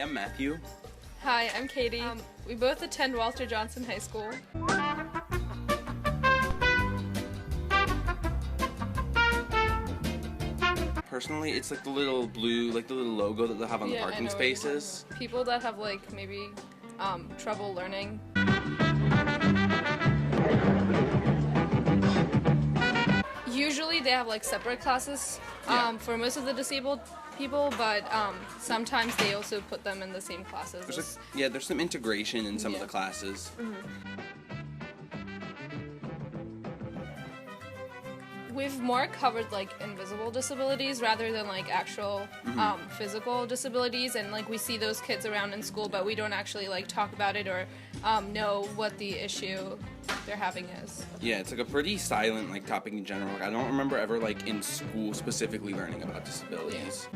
I'm Matthew. Hi, I'm Katie. We both attend Walter Johnson High School. Personally, it's like the little blue, like the little logo that they'll have on the Yeah, I parking know what you're spaces. talking about. People that have like maybe trouble learning. Usually they have like separate classes for most of the disabled people, but sometimes they also put them in the same classes. There's some integration in some of the classes. We've more covered like invisible disabilities rather than like actual physical disabilities, and like we see those kids around in school, but we don't actually like talk about it or know what the issue they're having is. Yeah, it's like a pretty silent like topic in general. Like, I don't remember ever like in school specifically learning about disabilities.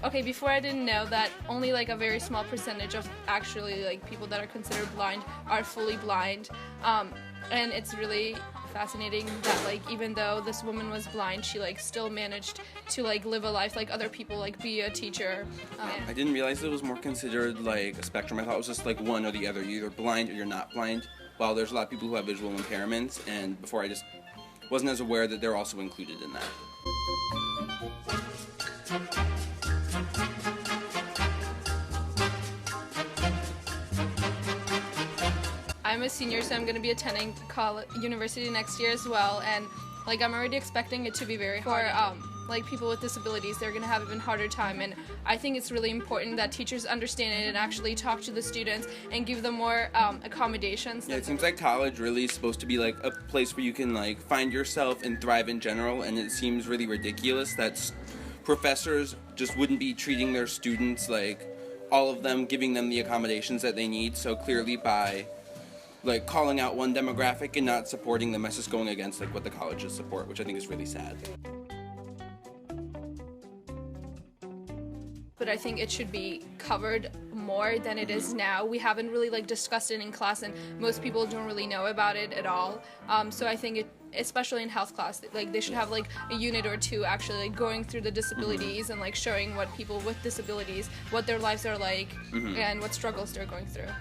Okay, before I didn't know that only like a very small percentage of actually like people that are considered blind are fully blind, and it's really fascinating that like even though this woman was blind, she like still managed to like live a life like other people, like be a teacher. I didn't realize it was more considered like a spectrum. I thought it was just like one or the other. You're either blind or you're not blind. While there's a lot of people who have visual impairments, and before I just wasn't as aware that they're also included in that. I'm a senior, so I'm going to be attending university next year as well, and like I'm already expecting it to be very hard. For like people with disabilities, they're going to have an even harder time, and I think it's really important that teachers understand it and actually talk to the students and give them more accommodations. Yeah, it seems like college really is supposed to be like a place where you can like find yourself and thrive in general, and it seems really ridiculous that professors just wouldn't be treating their students like all of them, giving them the accommodations that they need so clearly by like calling out one demographic and not supporting them. That's just going against like what the colleges support, which I think is really sad. But I think it should be covered more than it is now. We haven't really like discussed it in class, and most people don't really know about it at all. So I think especially in health class, like they should have like a unit or two actually like going through the disabilities and like showing what people with disabilities, what their lives are like, and what struggles they're going through.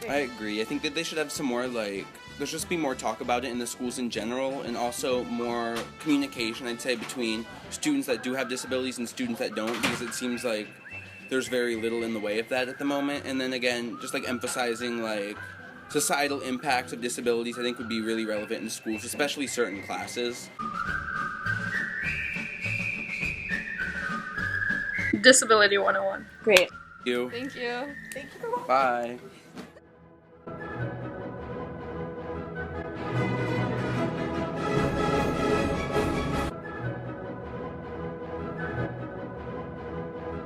I agree. I think that they should have some more there should just be more talk about it in the schools in general, and also more communication, I'd say, between students that do have disabilities and students that don't, because it seems like there's very little in the way of that at the moment. And then again, just like emphasizing like societal impacts of disabilities, I think would be really relevant in schools, especially certain classes. Disability 101. Great. Thank you. Thank you. Thank you. Bye.